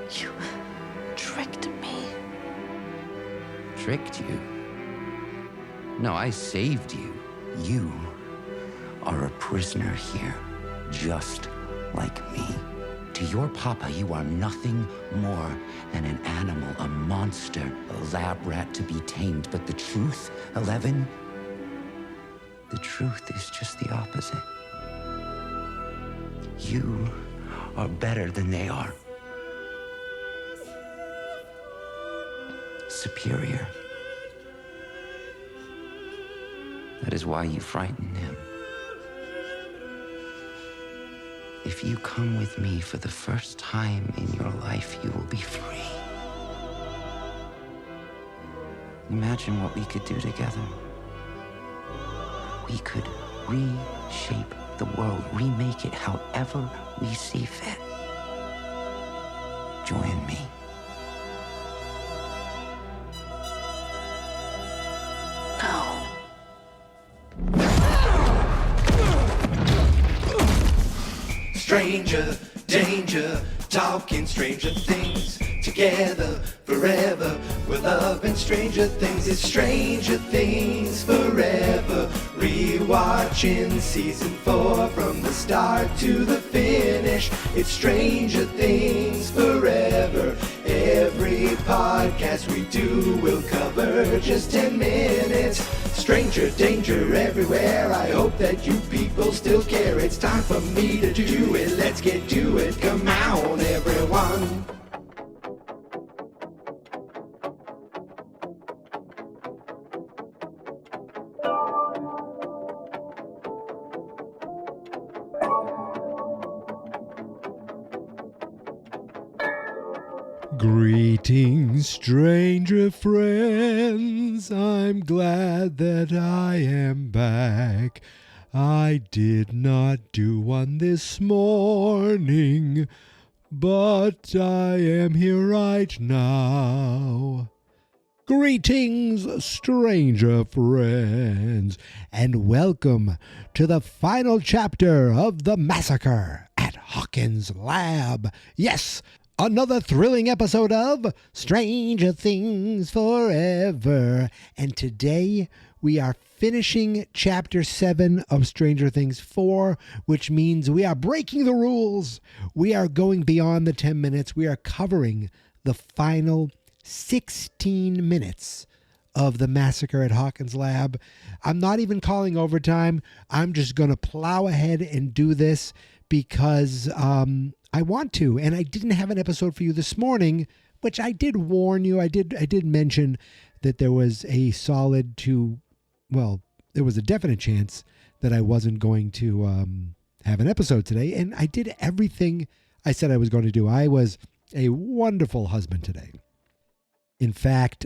You tricked me. Tricked you? No, I saved you. You are a prisoner here, just like me. To your papa, you are nothing more than an animal, a monster, a lab rat to be tamed. But the truth, Eleven, the truth is just the opposite. You are better than they are. Superior. That is why you frighten him. If you come with me for the first time in your life, you will be free. Imagine what we could do together. We could reshape the world, remake it however we see fit. Join me. No. Stranger, danger, talking stranger things. Together, forever, we're loving stranger things. It's Stranger Things Forever. Rewatching season 4 from the start to the finish. It's Stranger Things Forever. Every podcast we do will cover just 10 minutes. Stranger danger everywhere. I hope that you people still care. It's time for me to do it. Let's get to it. Come on, everyone. Greetings, stranger friends. I'm glad that I am back. I did not do one this morning, but I am here right now. Greetings, stranger friends, and welcome to the final chapter of the Massacre at Hawkins Lab. Yes, another thrilling episode of Stranger Things Forever. And today we are finishing Chapter 7 of Stranger Things 4, which means we are breaking the rules. We are going beyond the 10 minutes. We are covering the final 16 minutes of the Massacre at Hawkins Lab. I'm not even calling overtime. I'm just going to plow ahead and do this because I want to, and I didn't have an episode for you this morning, which I did warn you. I did mention that there was a there was a definite chance that I wasn't going to have an episode today, and I did everything I said I was going to do. I was a wonderful husband today. In fact,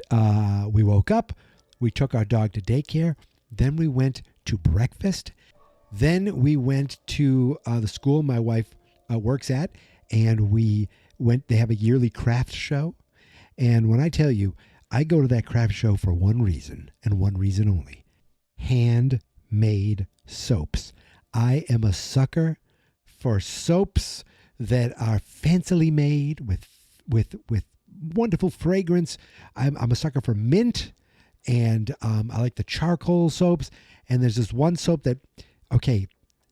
we woke up, we took our dog to daycare, then we went to breakfast, then we went to the school my wife works at, and they have a yearly craft show. And when I tell you, I go to that craft show for one reason and one reason only: handmade soaps. I am a sucker for soaps that are fancily made with wonderful fragrance. I'm a sucker for mint, and I like the charcoal soaps. And there's this one soap that, okay,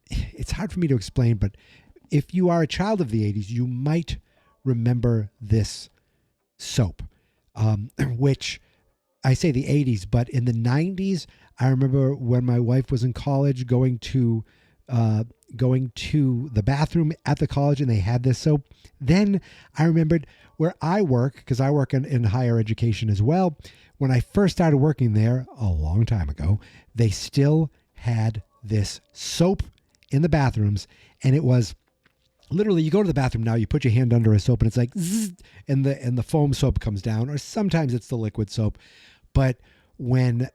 it's hard for me to explain, but if you are a child of the 80s, you might remember this soap, which I say the 80s, but in the 90s, I remember when my wife was in college going to the bathroom at the college, and they had this soap. Then I remembered where I work, because I work in higher education as well. When I first started working there a long time ago, they still had this soap in the bathrooms, and it was literally, you go to the bathroom now, you put your hand under a soap, and it's like zzz, and the foam soap comes down, or sometimes it's the liquid soap. But when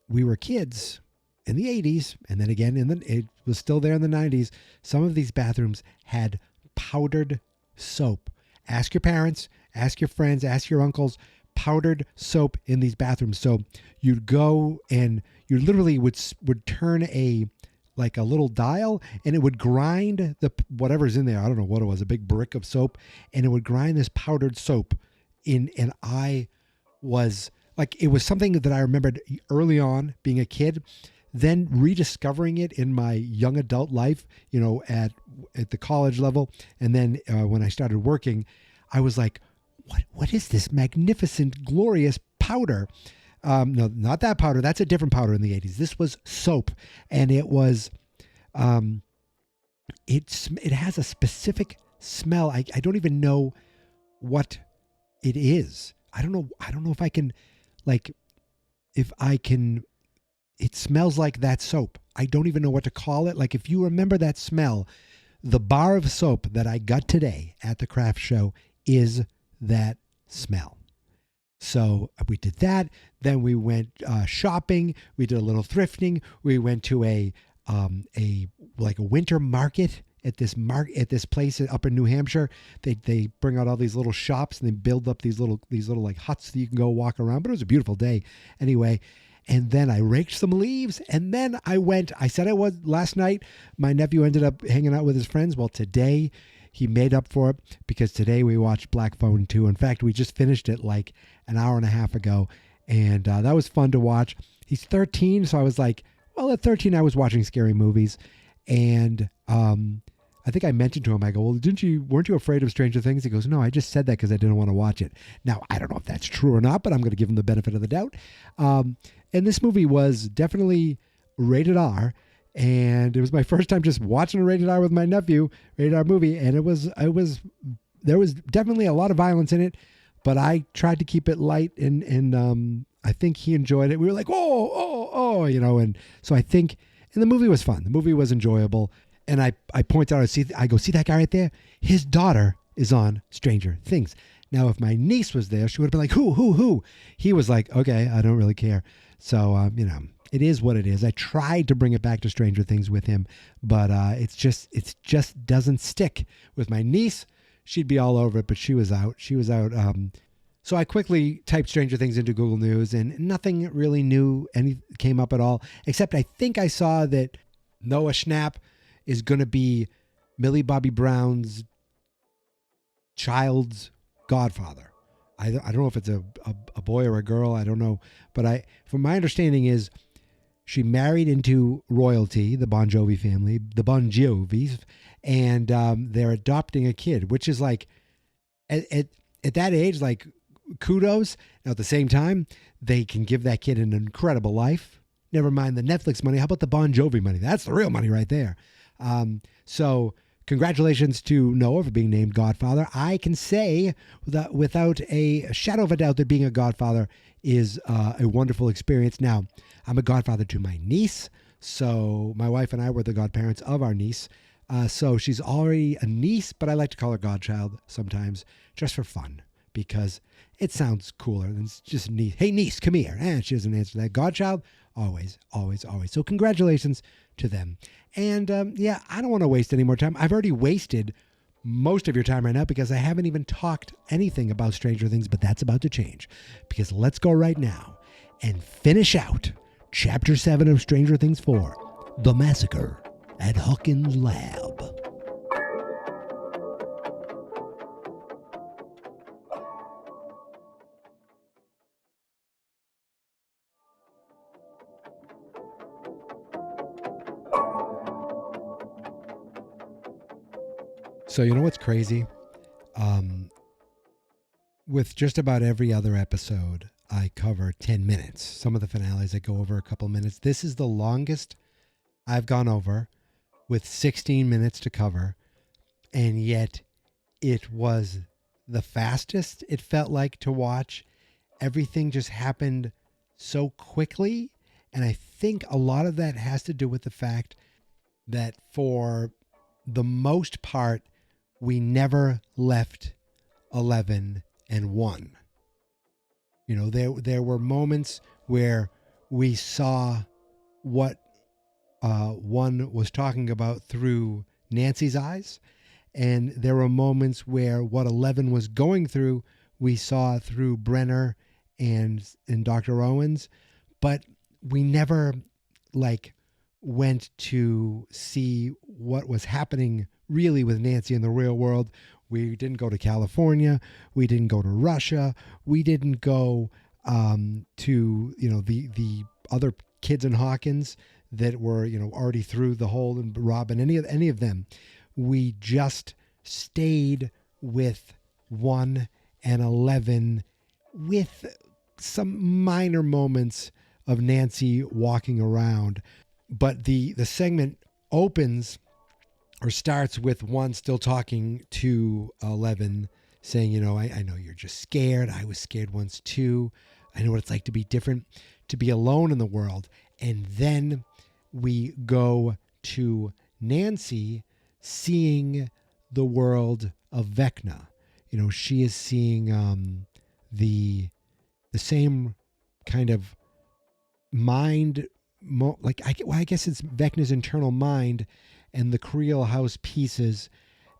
we were kids in the 80s, and then again it was still there in the 90s, some of these bathrooms had powdered soap. Ask your parents, ask your friends, ask your uncles. Powdered soap in these bathrooms. So you'd go and you literally would turn a like a little dial, and it would grind the whatever's in there. I don't know what it was, a big brick of soap, and it would grind this powdered soap in. And I was like, it was something that I remembered early on being a kid, then rediscovering it in my young adult life, at the college level. And then when I started working, I was like, what is this magnificent, glorious powder? No, not that powder. That's a different powder in the 80s. This was soap. And it was, it has a specific smell. I don't even know what it is. I don't know if I can, it smells like that soap. I don't even know what to call it. Like, if you remember that smell, the bar of soap that I got today at the craft show is that smell. So we did that. Then we went shopping. We did a little thrifting. We went to a winter market at this place up in New Hampshire. They bring out all these little shops and they build up these little like huts that you can go walk around. But it was a beautiful day anyway. And then I raked some leaves, and then I said I was last night. My nephew ended up hanging out with his friends. Well, today he made up for it, because today we watched Black Phone 2. In fact, we just finished it like an hour and a half ago, and that was fun to watch. He's 13, so I was like, well, at 13 I was watching scary movies, and I think I mentioned to him, I go, well, weren't you afraid of Stranger Things? He goes, no, I just said that because I didn't want to watch it. Now, I don't know if that's true or not, but I'm going to give him the benefit of the doubt. And this movie was definitely rated R, and it was my first time just watching a rated R with my nephew, rated R movie, and there was definitely a lot of violence in it, but I tried to keep it light, and I think he enjoyed it. We were like, oh, and so I think, and the movie was fun. The movie was enjoyable, and I point out, I go, see that guy right there? His daughter is on Stranger Things. Now, if my niece was there, she would have been like, who? He was like, okay, I don't really care. So, it is what it is. I tried to bring it back to Stranger Things with him, but it just doesn't stick. With my niece, she'd be all over it, but she was out. So I quickly typed Stranger Things into Google News, and nothing really new came up at all, except I think I saw that Noah Schnapp is going to be Millie Bobby Brown's child's godfather. I don't know if it's a boy or a girl. I don't know. But from my understanding is she married into royalty, the Bon Jovi family, the Bon Jovis, and they're adopting a kid, which is like, at that age, like, kudos. Now, at the same time, they can give that kid an incredible life. Never mind the Netflix money. How about the Bon Jovi money? That's the real money right there. So congratulations to Noah for being named Godfather. I can say without a shadow of a doubt that being a godfather is a wonderful experience. Now, I'm a godfather to my niece, so my wife and I were the godparents of our niece. So she's already a niece, but I like to call her godchild sometimes just for fun, because it sounds cooler than just niece. Hey, niece, come here. And she doesn't answer that. Godchild, always, always, always. So congratulations to them. And I don't want to waste any more time. I've already wasted most of your time right now because I haven't even talked anything about Stranger Things, but that's about to change, because let's go right now and finish out Chapter 7 of Stranger Things 4, The Massacre at Hawkins Lab. So you know what's crazy? With just about every other episode, I cover 10 minutes. Some of the finales I go over a couple minutes. This is the longest I've gone over, with 16 minutes to cover, and yet it was the fastest it felt like to watch. Everything just happened so quickly, and I think a lot of that has to do with the fact that for the most part, we never left 11 and 1. You know, there were moments where we saw what 1 was talking about through Nancy's eyes, and there were moments where what 11 was going through we saw through Brenner and Dr. Owens, but we never went to see what was happening really with Nancy in the real world. We didn't go to California. We didn't go to Russia. We didn't go to, the other kids in Hawkins that were, already through the hole, and Robin, any of them. We just stayed with 1 and 11 with some minor moments of Nancy walking around. But the segment opens or starts with 1 still talking to 11, saying, I know you're just scared. I was scared once too. I know what it's like to be different, to be alone in the world. And then we go to Nancy seeing the world of Vecna. She is seeing the same kind of mind, I guess it's Vecna's internal mind and the Creel house pieces,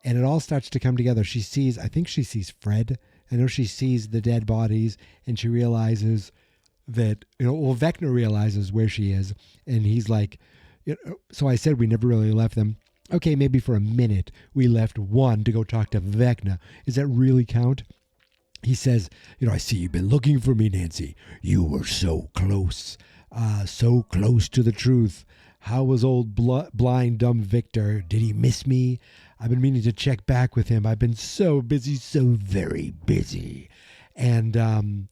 and it all starts to come together. I think she sees Fred. I know she sees the dead bodies, and she realizes that, Vecna realizes where she is, and he's like, so I said we never really left them. Okay, maybe for a minute we left 1 to go talk to Vecna. Does that really count? He says, I see you've been looking for me, Nancy. You were so close to the truth. How was old blind, dumb Victor? Did he miss me? I've been meaning to check back with him. I've been so busy, so very busy. And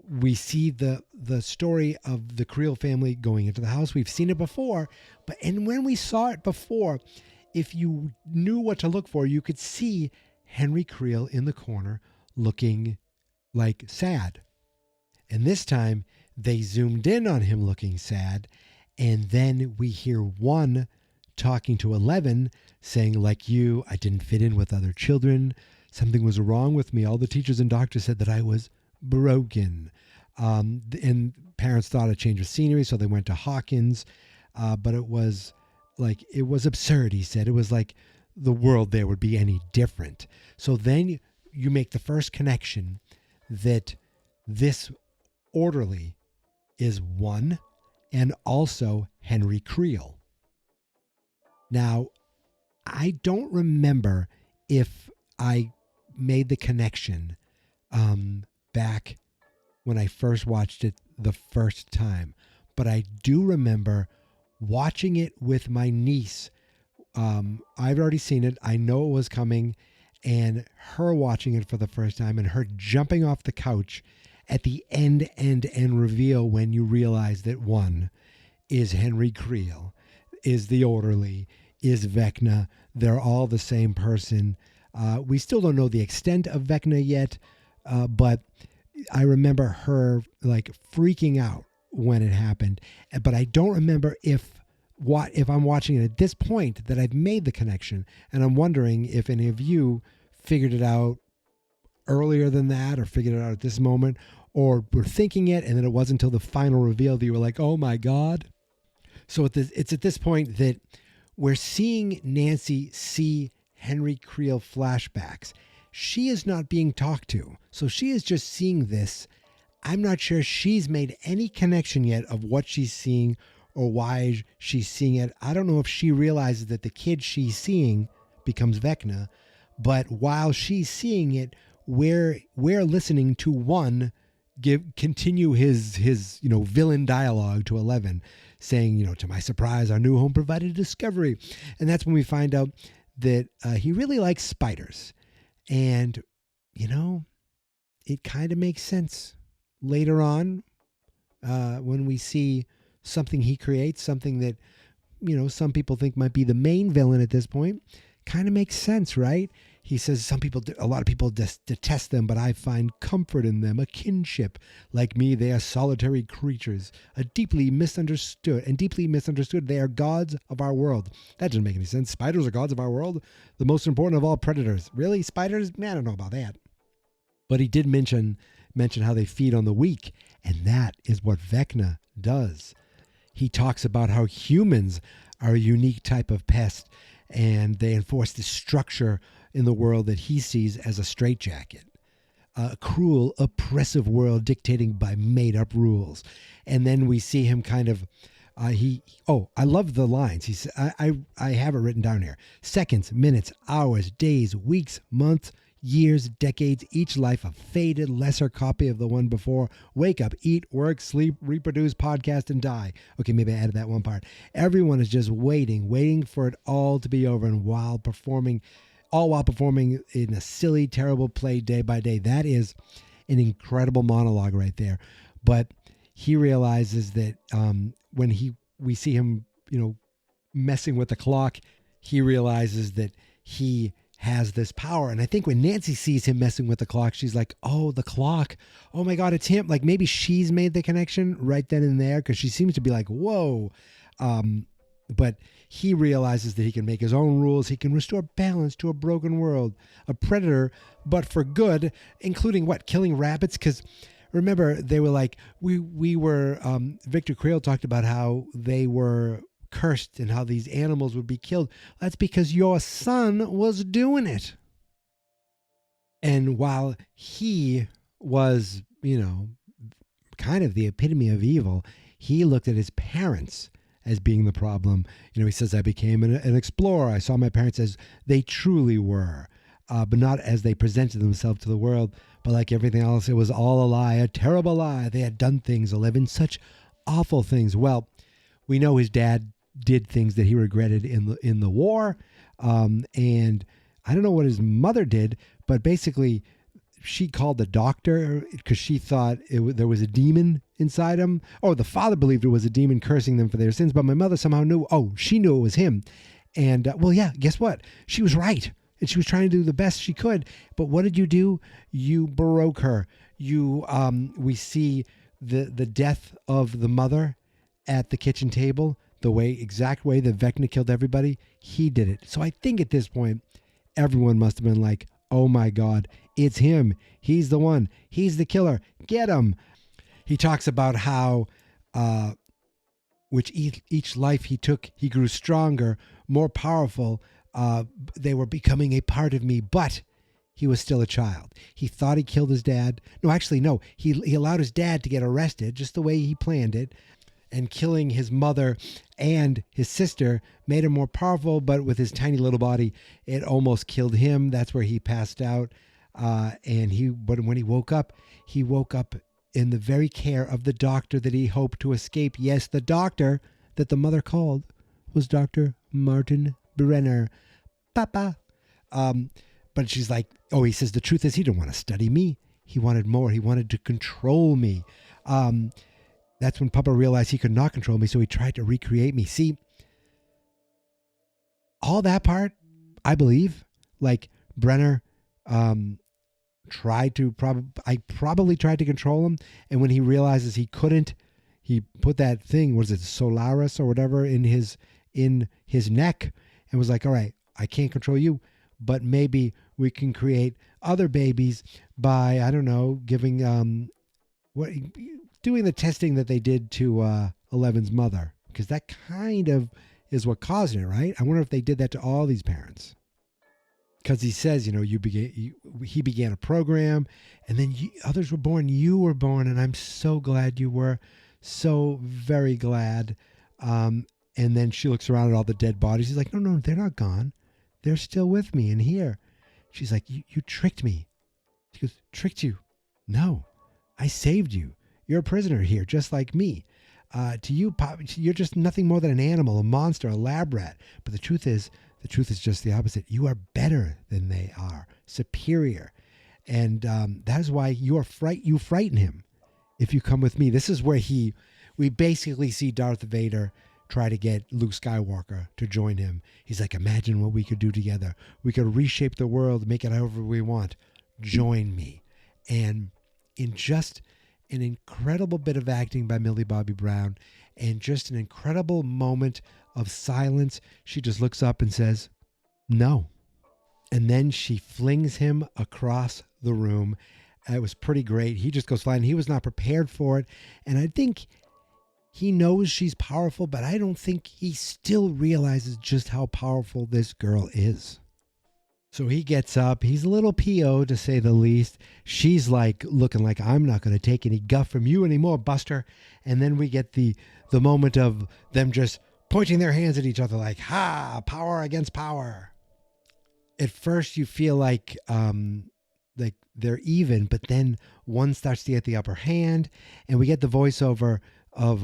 we see the story of the Creel family going into the house. We've seen it before, and when we saw it before, if you knew what to look for, you could see Henry Creel in the corner looking like sad. And this time they zoomed in on him looking sad. And then we hear 1 talking to 11 saying, like you, I didn't fit in with other children. Something was wrong with me. All the teachers and doctors said that I was broken. And parents thought a change of scenery, so they went to Hawkins. But it was absurd, he said. It was like the world there would be any different. So then you make the first connection that this orderly is 1 and also Henry Creel. Now, I don't remember if I made the connection back when I first watched it the first time, but I do remember watching it with my niece. I've already seen it. I know it was coming, and her watching it for the first time and her jumping off the couch at the end reveal when you realize that 1 is Henry Creel, is the orderly, is Vecna. They're all the same person. We still don't know the extent of Vecna yet, but I remember her freaking out when it happened. But I don't remember if I'm watching it at this point that I've made the connection. And I'm wondering if any of you figured it out earlier than that, or figured it out at this moment, or were thinking it, and then it wasn't until the final reveal that you were like, oh my God. So it's at this point that we're seeing Nancy see Henry Creel flashbacks. She is not being talked to. So she is just seeing this. I'm not sure she's made any connection yet of what she's seeing or why she's seeing it. I don't know if she realizes that the kid she's seeing becomes Vecna, but while she's seeing it, we're listening to 1 continue his villain dialogue to 11, saying, to my surprise, our new home provided a discovery. And that's when we find out that he really likes spiders. And, it kind of makes sense later on when we see something he creates, something that, some people think might be the main villain at this point. Kind of makes sense, right? He says a lot of people detest them, but I find comfort in them, a kinship. Like me, they are solitary creatures, deeply misunderstood. They are gods of our world. That doesn't make any sense. Spiders are gods of our world. The most important of all predators. Really? Spiders? Man, I don't know about that. But he did mention how they feed on the weak, and that is what Vecna does. He talks about how humans are a unique type of pest, and they enforce the structure in the world that he sees as a straitjacket, a cruel, oppressive world dictated by made-up rules. And then we see him kind of I love the lines. He said, I have it written down here. Seconds, minutes, hours, days, weeks, months, years, decades, each life a faded, lesser copy of the one before. Wake up, eat, work, sleep, reproduce, podcast, and die. Okay, maybe I added that one part. Everyone is just waiting for it all to be over, and while performing in a silly, terrible play day by day. That is an incredible monologue right there. But he realizes that when we see him, messing with the clock, he realizes that he has this power. And I think when Nancy sees him messing with the clock, she's like, oh, the clock. Oh my God, it's him. Like maybe she's made the connection right then and there, because she seems to be like, whoa. But he realizes that he can make his own rules. He can restore balance to a broken world. A predator, but for good, including what? Killing rabbits? Because remember, they were like, we were, Victor Creel talked about how they were cursed and how these animals would be killed. That's because your son was doing it. And while he was, kind of the epitome of evil, he looked at his parents as being the problem. He says, I became an explorer. I saw my parents as they truly were, but not as they presented themselves to the world. But like everything else, it was all a lie, a terrible lie. They had done things, 11 such awful things. Well, we know his dad did things that he regretted in the war. And I don't know what his mother did, but basically she called the doctor because she thought there was a demon inside him. Oh, the father believed it was a demon cursing them for their sins, but my mother somehow knew, she knew it was him. And guess what? She was right. And she was trying to do the best she could. But what did you do? You broke her. We see the death of the mother at the kitchen table, the exact way that Vecna killed everybody. He did it. So I think at this point, everyone must have been like, oh my God, it's him. He's the one. He's the killer. Get him. He talks about how which each life he took, he grew stronger, more powerful. They were becoming a part of me, but he was still a child. He thought he killed his dad. No, actually, no. He allowed his dad to get arrested just the way he planned it. And killing his mother and his sister made him more powerful, but with his tiny little body, it almost killed him. That's where he passed out. But when he woke up in the very care of the doctor that he hoped to escape. Yes, the doctor that the mother called was Dr. Martin Brenner. Papa. But she's like, he says the truth is he didn't want to study me. He wanted more. He wanted to control me. That's when Papa realized he could not control me, so he tried to recreate me. See, all that part, I believe, like Brenner probably tried to control him, and when he realizes he couldn't, he put that thing, what is it, Solaris or whatever, in his neck, and was like, all right, I can't control you, but maybe we can create other babies by, I don't know, giving doing the testing that they did to Eleven's mother, because that kind of is what caused it, right? I wonder if they did that to all these parents. Because he says, he began a program, and then others were born. You were born, and I'm so glad you were. So very glad. And then she looks around at all the dead bodies. She's like, no, they're not gone. They're still with me in here. She's like, you tricked me. She goes, tricked you? No, I saved you. You're a prisoner here, just like me. To you, Pop, you're just nothing more than an animal, a monster, a lab rat. But the truth is just the opposite. You are better than they are, superior. And that is why you frighten him if you come with me. This is where we basically see Darth Vader try to get Luke Skywalker to join him. He's like, imagine what we could do together. We could reshape the world, make it however we want. Join me. And in just an incredible bit of acting by Millie Bobby Brown and just an incredible moment of silence, she just looks up and says, no. And then she flings him across the room. It was pretty great. He just goes flying. He was not prepared for it. And I think he knows she's powerful, but I don't think he still realizes just how powerful this girl is. So he gets up. He's a little PO, to say the least. She's like looking like, I'm not going to take any guff from you anymore, Buster. And then we get the moment of them just pointing their hands at each other like, ha, power against power. At first you feel like they're even, but then one starts to get the upper hand, and we get the voiceover of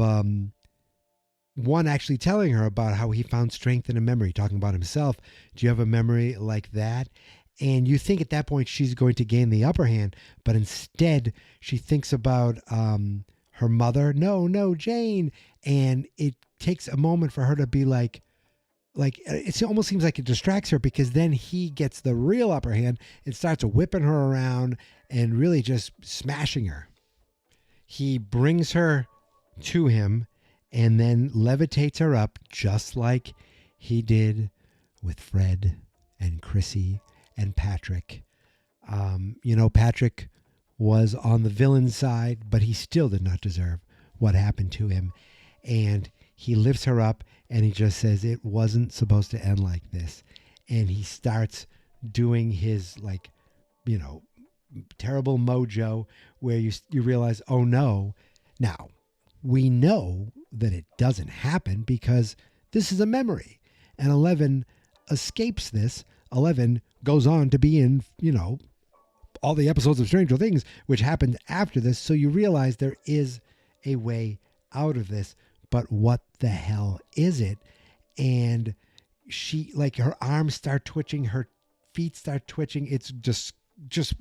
one actually telling her about how he found strength in a memory, talking about himself. Do you have a memory like that? And you think at that point she's going to gain the upper hand, but instead she thinks about her mother. No, Jane. And it takes a moment for her to be like it almost seems like it distracts her, because then he gets the real upper hand and starts whipping her around and really just smashing her. He brings her to him and then levitates her up, just like he did with Fred and Chrissy and Patrick. Patrick was on the villain side, but he still did not deserve what happened to him. And he lifts her up and he just says, it wasn't supposed to end like this. And he starts doing his terrible mojo where you realize, oh no. Now, we know that it doesn't happen because this is a memory. And 11 escapes this. 11 goes on to be in, all the episodes of Stranger Things, which happened after this. So you realize there is a way out of this. But what the hell is it? And she, her arms start twitching, her feet start twitching. It's just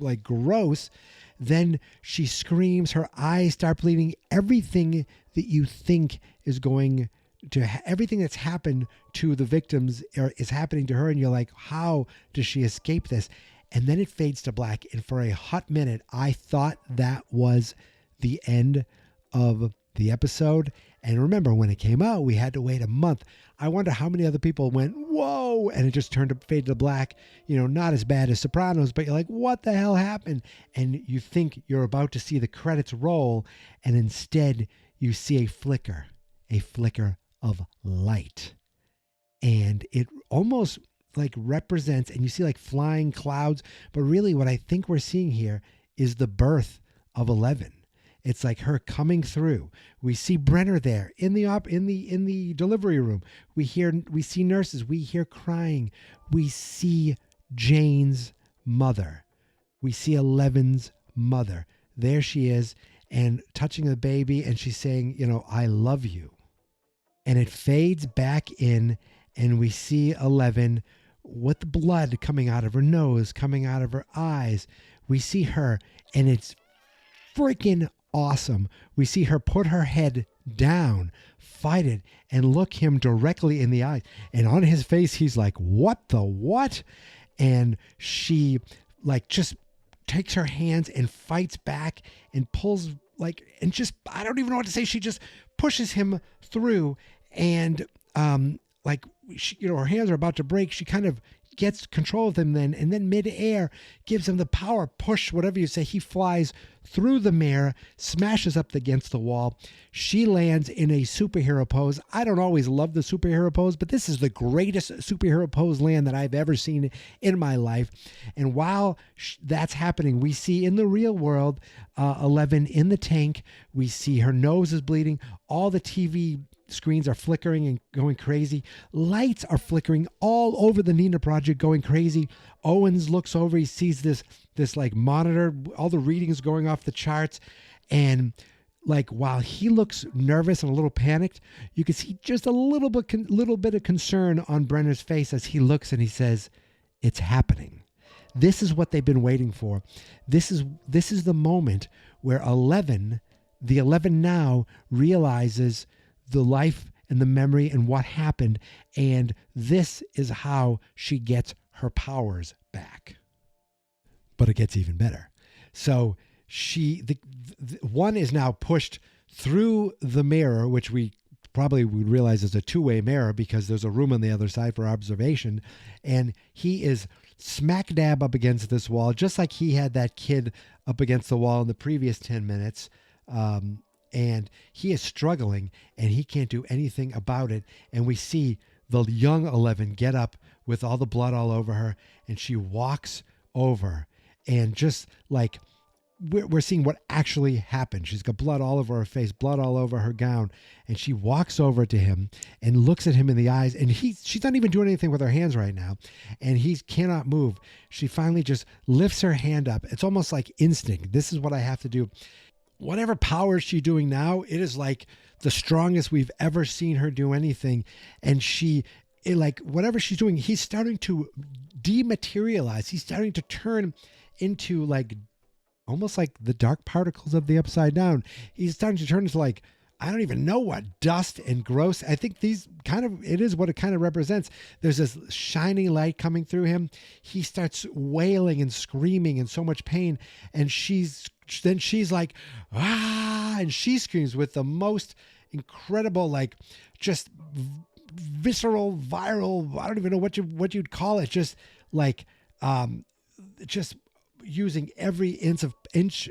like gross. Then she screams, her eyes start bleeding. Everything that you think is going to, everything that's happened to the victims is happening to her. And you're like, how does she escape this? And then it fades to black. And for a hot minute, I thought that was the end of the episode. And remember, when it came out, we had to wait a month. I wonder how many other people went, whoa, and it just faded to black. Not as bad as Sopranos, but you're like, what the hell happened? And you think you're about to see the credits roll, and instead you see a flicker of light. And it almost represents, and you see flying clouds, but really what I think we're seeing here is the birth of 11. It's like her coming through. We see Brenner there in the delivery room. We see nurses. We hear crying. We see Jane's mother. We see 11's mother. There she is, and touching the baby, and she's saying, I love you. And it fades back in, and we see 11 with blood coming out of her nose, coming out of her eyes. We see her, and it's freaking awesome. We see her put her head down, fight it, and look him directly in the eyes. And on his face, he's like, what the what? And she just takes her hands and fights back and pulls and just, I don't even know what to say. She just pushes him through, and her hands are about to break. She kind of gets control of him then, and then midair gives him the power push, whatever you say. He flies through the mirror, smashes up against the wall. She lands in a superhero pose. I don't always love the superhero pose, but this is the greatest superhero pose land that I've ever seen in my life. And while that's happening, we see in the real world 11 in the tank. We see her nose is bleeding. All the TV screens are flickering and going crazy. Lights are flickering all over the Nina Project, going crazy. Owens looks over. He sees this monitor, all the readings going off the charts. And while he looks nervous and a little panicked, you can see just a little bit of concern on Brenner's face as he looks and he says, it's happening. This is what they've been waiting for. This is the moment where the 11 now realizes the life and the memory and what happened. And this is how she gets her powers back. But it gets even better. So the one is now pushed through the mirror, which we probably would realize is a two-way mirror because there's a room on the other side for observation. And he is smack dab up against this wall, just like he had that kid up against the wall in the previous 10 minutes. And he is struggling and he can't do anything about it. And we see the young 11 get up with all the blood all over her, and she walks over, and just like we're seeing what actually happened. She's got blood all over her face, blood all over her gown, and she walks over to him and looks at him in the eyes, and she's not even doing anything with her hands right now, and he cannot move. She finally just lifts her hand up. It's almost like instinct. This is what I have to do. Whatever power she's doing now, it is like the strongest we've ever seen her do anything, and whatever she's doing, he's starting to dematerialize. He's starting to turn into like almost like the dark particles of the Upside Down. He's starting to turn into like, I don't even know what, dust and gross. I think it is what it kind of represents. There's this shining light coming through him. He starts wailing and screaming in so much pain. And she's like, ah, and she screams with the most incredible, like just visceral, viral, I don't even know what you'd call it. Just like, just using every inch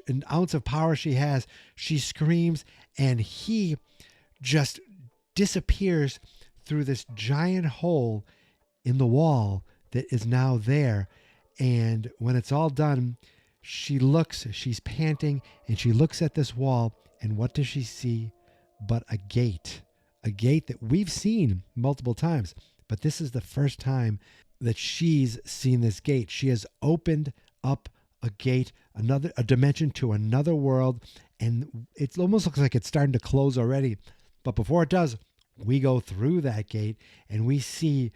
and ounce of power she has. She screams, and he just disappears through this giant hole in the wall that is now there. And when it's all done, she's panting, and she looks at this wall, and what does she see but a gate that we've seen multiple times, but this is the first time that she's seen this gate. She has opened up a gate, a dimension to another world, and it almost looks like it's starting to close already. But before it does, we go through that gate, and we see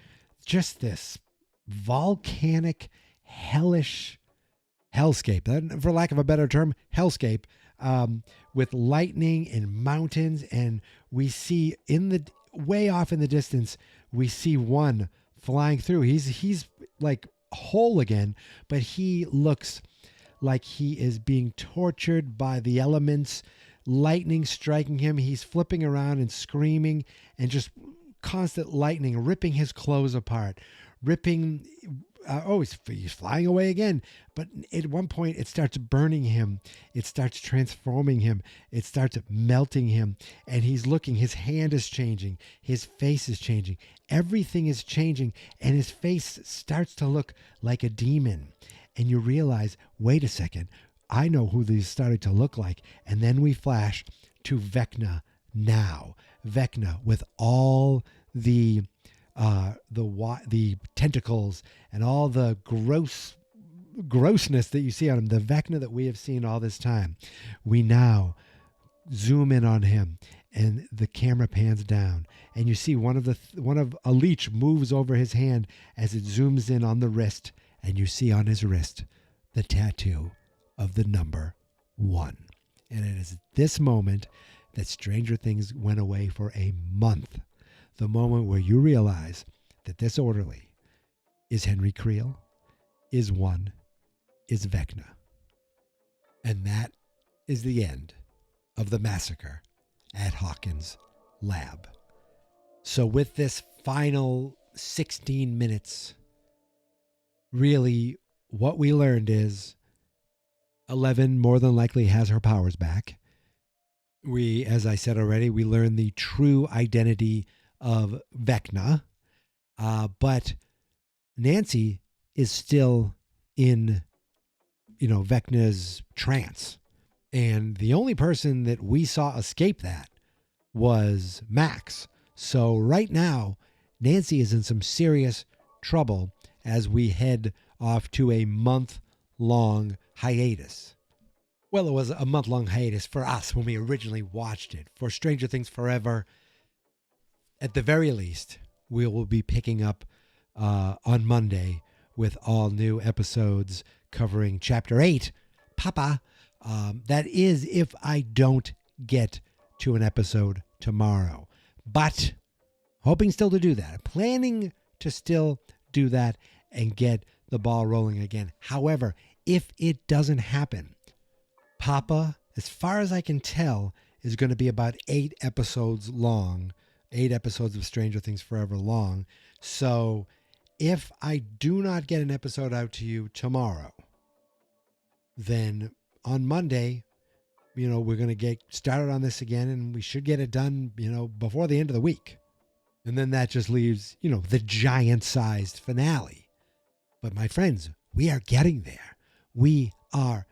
just this volcanic, hellish hellscape, for lack of a better term, hellscape, with lightning and mountains. And we see way off in the distance, we see one flying through. He's like whole again, but he looks like he is being tortured by the elements, lightning striking him. He's flipping around and screaming, and just constant lightning ripping his clothes apart, he's flying away again. But at one point it starts burning him. It starts transforming him. It starts melting him. And he's looking, his hand is changing. His face is changing. Everything is changing. And his face starts to look like a demon. And you realize, wait a second, I know who these started to look like. And then we flash to Vecna now. Vecna with all the tentacles and all the grossness that you see on him, the Vecna that we have seen all this time. We now zoom in on him, and the camera pans down, and you see one of a leech moves over his hand as it zooms in on the wrist, and you see on his wrist the tattoo of the number 1. And it is this moment that Stranger Things went away for a month. The moment where you realize that this orderly is Henry Creel, is Vecna. And that is the end of the massacre at Hawkins Lab. So with this final 16 minutes, really what we learned is 11 more than likely has her powers back. As I said already, we learned the true identity of Vecna, but Nancy is still in, Vecna's trance. And the only person that we saw escape that was Max. So right now, Nancy is in some serious trouble as we head off to a month-long hiatus. Well, it was a month-long hiatus for us when we originally watched it. For Stranger Things Forever, at the very least, we will be picking up on Monday with all new episodes covering Chapter 8, Papa. That is if I don't get to an episode tomorrow. But hoping still to do that. Planning to still do that and get the ball rolling again. However, if it doesn't happen, Papa, as far as I can tell, is going to be about 8 episodes long. 8 episodes of Stranger Things Forever long. So if I do not get an episode out to you tomorrow, then on Monday, we're going to get started on this again, and we should get it done, before the end of the week. And then that just leaves, the giant-sized finale. But my friends, we are getting there. We are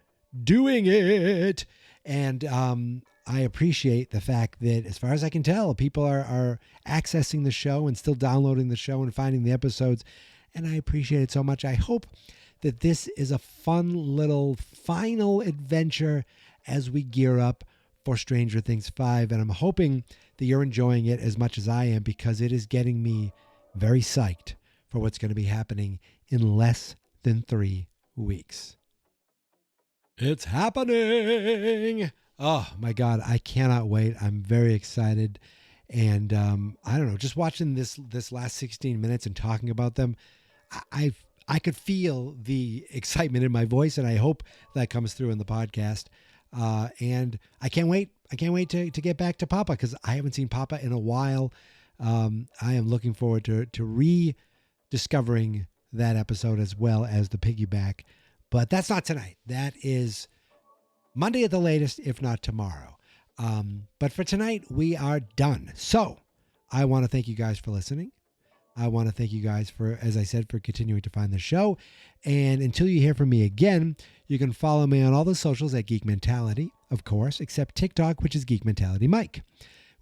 doing it. And I appreciate the fact that, as far as I can tell, people are accessing the show and still downloading the show and finding the episodes. And I appreciate it so much. I hope that this is a fun little final adventure as we gear up for Stranger Things 5. And I'm hoping that you're enjoying it as much as I am, because it is getting me very psyched for what's going to be happening in less than 3 weeks. It's happening. Oh my God, I cannot wait. I'm very excited. And I don't know, just watching this last 16 minutes and talking about them, I could feel the excitement in my voice, and I hope that comes through in the podcast. And I can't wait. I can't wait to get back to Papa, because I haven't seen Papa in a while. I am looking forward to rediscovering that episode as well as the piggyback. But that's not tonight. That is Monday at the latest, if not tomorrow. But for tonight, we are done. So I want to thank you guys for listening. I want to thank you guys for, as I said, for continuing to find the show. And until you hear from me again, you can follow me on all the socials at Geek Mentality, of course, except TikTok, which is Geek Mentality Mike.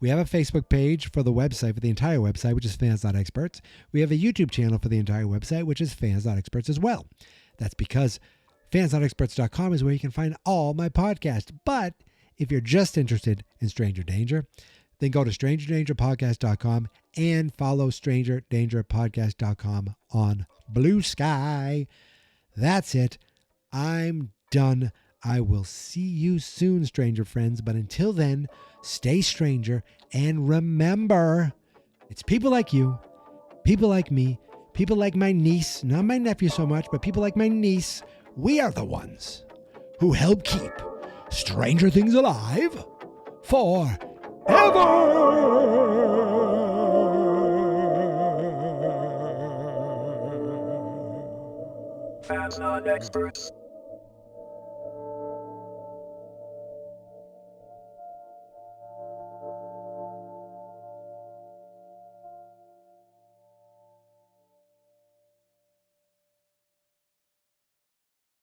We have a Facebook page for the website, for the entire website, which is Fans.Experts. We have a YouTube channel for the entire website, which is Fans.Experts as well. That's because Fans.Experts.com is where you can find all my podcasts. But if you're just interested in Stranger Danger, then go to strangerdangerpodcast.com and follow strangerdangerpodcast.com on Blue Sky. That's it. I'm done. I will see you soon, stranger friends. But until then, stay stranger. And remember, it's people like you, people like me, people like my niece, not my nephew so much, but people like my niece. We are the ones who help keep Stranger Things alive forever. Fans not experts.